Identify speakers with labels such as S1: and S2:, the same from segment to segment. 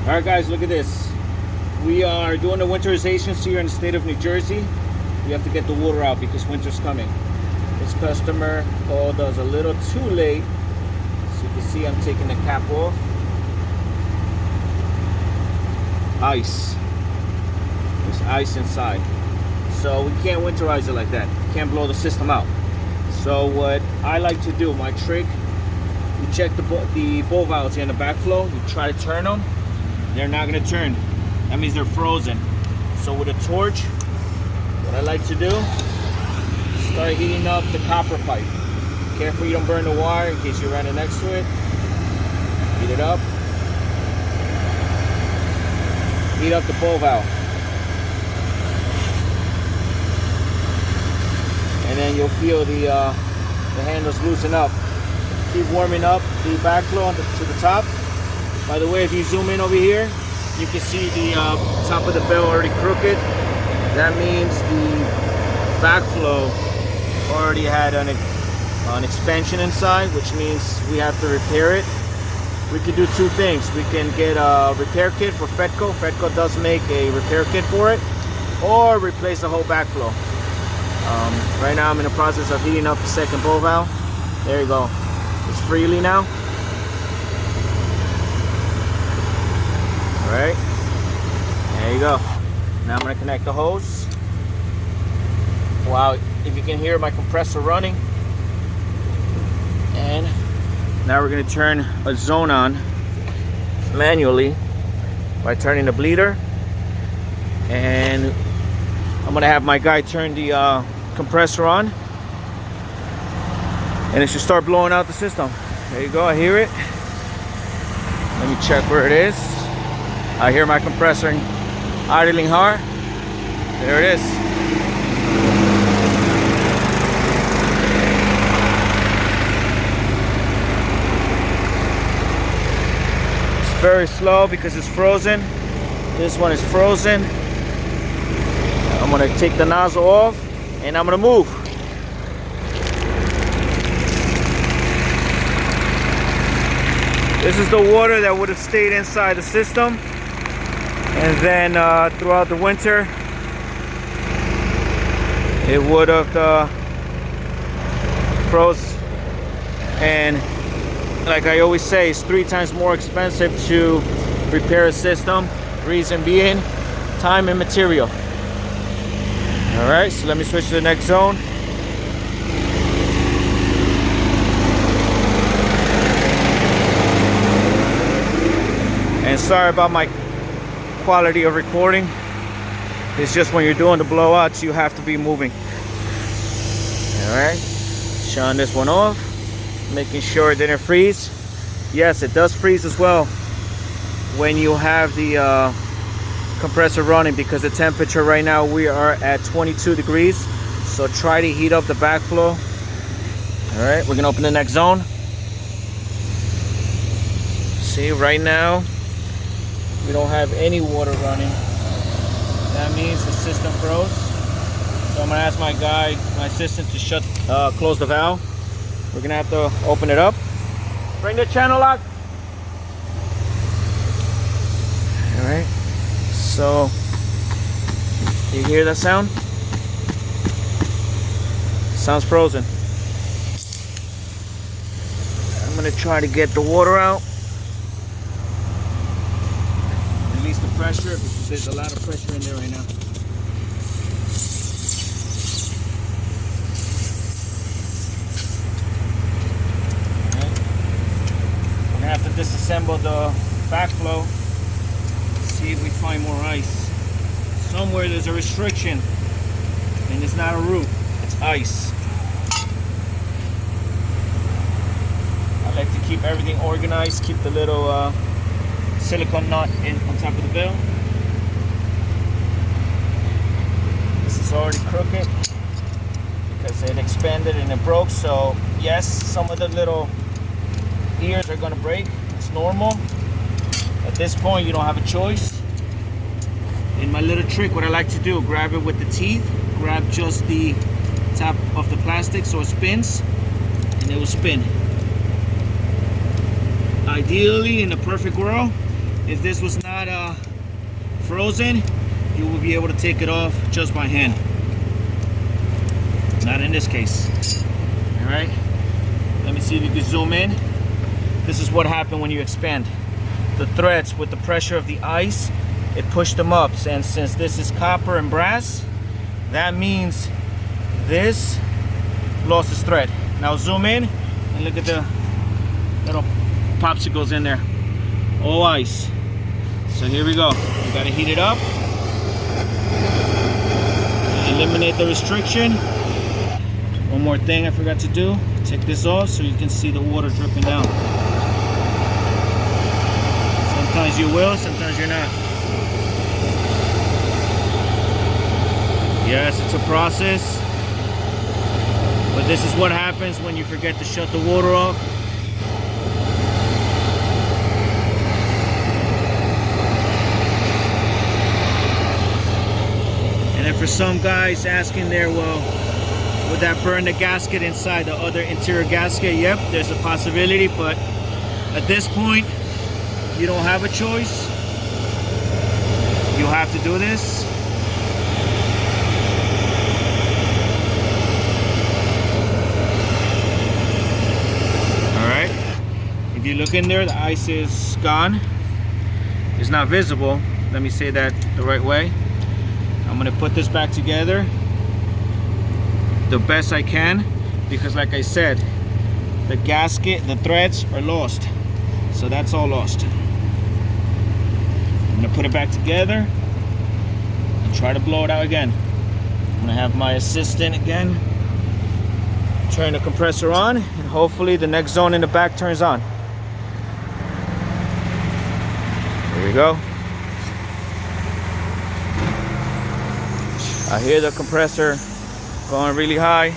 S1: All right, guys, look at this. We are doing the winterizations here in the state of New Jersey. We have to get the water out because winter's coming. This customer called us a little too late. So you can see I'm taking the cap off. Ice. There's ice inside. So we can't winterize it like that. Can't blow the system out. So what I like to do, my trick, you check the ball valves here in the backflow. You try to turn them. They're not going to turn. That means they're frozen. So with a torch, what I like to do, start heating up the copper pipe. Careful you don't burn the wire in case you're running next to it. Heat it up. Heat up the ball valve. And then you'll feel the handles loosen up. Keep warming up the backflow to the top. By the way, if you zoom in over here, you can see the top of the bell already crooked. That means the backflow already had an expansion inside, which means we have to repair it. We can do two things. We can get a repair kit for Fedco. Fedco does make a repair kit for it, or replace the whole backflow. Right now I'm in the process of heating up the second ball valve. There you go. It's freely now. All right. There you go. Now I'm going to connect the hose. Wow, if you can hear my compressor running. And now we're going to turn a zone on manually by turning the bleeder. And I'm going to have my guy turn the compressor on. And it should start blowing out the system. There you go, I hear it. Let me check where it is. I hear my compressor idling hard. There it is. It's very slow because it's frozen. This one is frozen. I'm gonna take the nozzle off and I'm gonna move. This is the water that would have stayed inside the system, and then throughout the winter it would have froze. And like I always say, it's 3 times more expensive to repair a system. Reason being, time and material. All right, so let me switch to the next zone. And sorry about my quality of recording. It's just when you're doing the blowouts, you have to be moving. All right, shutting this one off, making sure it didn't freeze. Yes, it does freeze as well when you have the compressor running, because the temperature right now we are at 22 degrees. So try to heat up the backflow. All right, we're gonna open the next zone. See, right now we don't have any water running. That means the system froze. So I'm gonna ask my guy, my assistant, to close the valve. We're gonna have to open it up. Bring the channel lock. All right. So you hear that sound? Sounds frozen. I'm gonna try to get the water out. Release the pressure because there's a lot of pressure in there right now. Okay. We're gonna have to disassemble the backflow. See if we find more ice. Somewhere there's a restriction, and it's not a root, it's ice. I like to keep everything organized, keep the little silicone nut on top of the bell. This is already crooked because it expanded and it broke. So yes, some of the little ears are going to break. It's normal. At this point, you don't have a choice. In my little trick, what I like to do, grab it with the teeth, grab just the top of the plastic so it spins, and it will spin. Ideally, in the perfect world, If this was not frozen, you will be able to take it off just by hand. Not in this case. All right, let me see if you can zoom in. This is what happened when you expand. The threads, with the pressure of the ice, it pushed them up. And since this is copper and brass, that means this lost its thread. Now zoom in and look at the little popsicles in there. All ice. So here we go. You gotta heat it up. Eliminate the restriction. One more thing I forgot to do. Take this off so you can see the water dripping down. Sometimes you will, sometimes you're not. Yes, it's a process. But this is what happens when you forget to shut the water off. And then for some guys asking there, well, would that burn the gasket inside, the other interior gasket? Yep, there's a possibility, but at this point, you don't have a choice. You have to do this. All right. If you look in there, the ice is gone. It's not visible. Let me say that the right way. I'm gonna put this back together the best I can, because like I said, the gasket, the threads are lost. So that's all lost. I'm gonna put it back together and try to blow it out again. I'm gonna have my assistant again turn the compressor on, and hopefully the next zone in the back turns on. There we go. I hear the compressor going really high.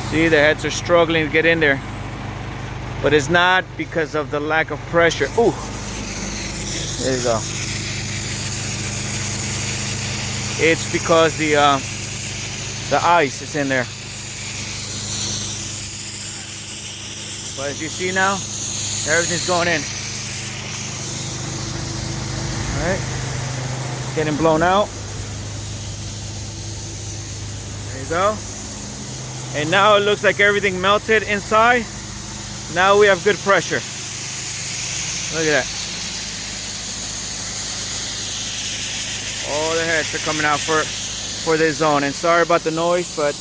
S1: See, the heads are struggling to get in there, but it's not because of the lack of pressure. Ooh, there you go. It's because the ice is in there. But as you see now, everything's going in. All right, getting blown out. There you go. And now it looks like everything melted inside. Now we have good pressure. Look at that. All the heads are coming out for this zone. And sorry about the noise, but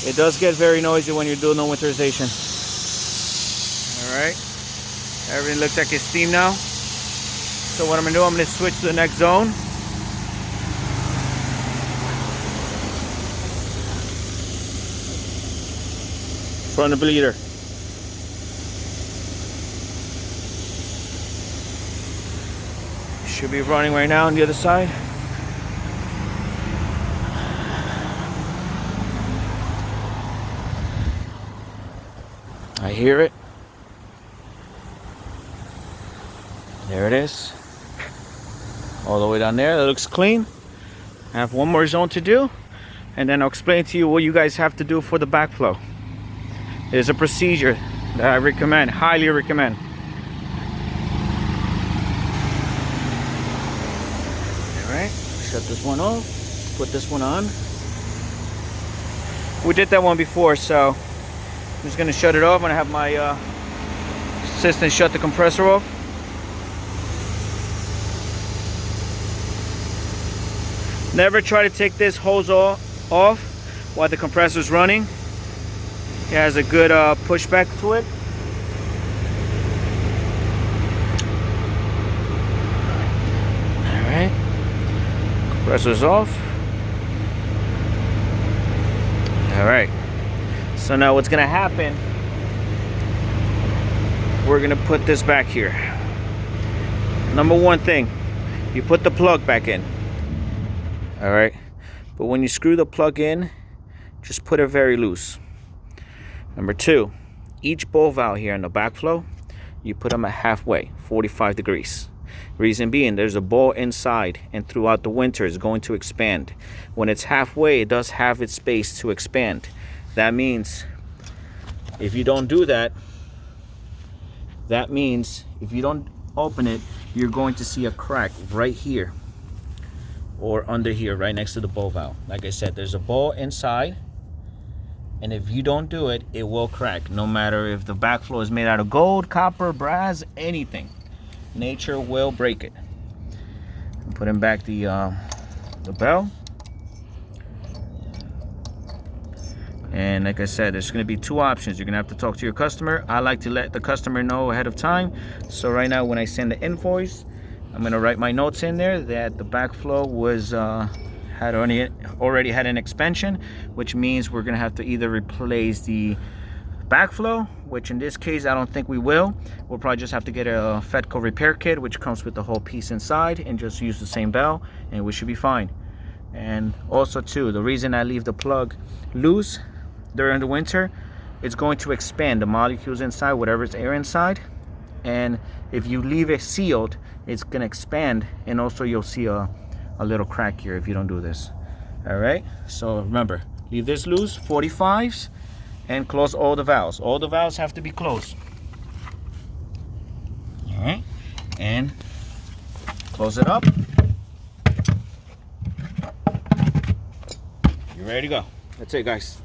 S1: it does get very noisy when you're doing the winterization. All right. Everything looks like it's steam now. So what I'm gonna do, I'm gonna switch to the next zone. From the bleeder. Should be running right now on the other side. I hear it. There it is. All the way down there. That looks clean. I have one more zone to do, and then I'll explain to you what you guys have to do for the backflow. It is a procedure that I recommend, highly recommend. All right, shut this one off, put this one on. We did that one before, so I'm just gonna shut it off. I'm gonna have my assistant shut the compressor off. Never try to take this hose off while the compressor is running. It has a good pushback to it. All right, compressor's off. All right, so now what's gonna happen, we're gonna put this back here. Number one thing, you put the plug back in. All right, but when you screw the plug in, just put it very loose. Number two, each ball valve here in the backflow, you put them at halfway, 45 degrees. Reason being, there's a ball inside, and throughout the winter it's going to expand. When it's halfway, it does have its space to expand. That means if you don't do that, if you don't open it, you're going to see a crack right here or under here, right next to the bowl valve. Like I said, there's a bowl inside, and if you don't do it, it will crack. No matter if the backflow is made out of gold, copper, brass, anything, nature will break it. I'm putting back the bell. And like I said, there's going to be two options. You're going to have to talk to your customer. I like to let the customer know ahead of time. So right now, when I send the invoice, I'm going to write my notes in there that the backflow was had already had an expansion, which means we're going to have to either replace the backflow, which in this case I don't think we will. We'll probably just have to get a Fedco repair kit, which comes with the whole piece inside, and just use the same bell, and we should be fine. And also too, the reason I leave the plug loose during the winter, it's going to expand the molecules inside, whatever's air inside, and if you leave it sealed, it's going to expand, and also you'll see a little crack here if you don't do this. All right, so remember, leave this loose, 45s, and close all the valves. All the valves have to be closed. All right, and close it up. You're ready to go. That's it, guys.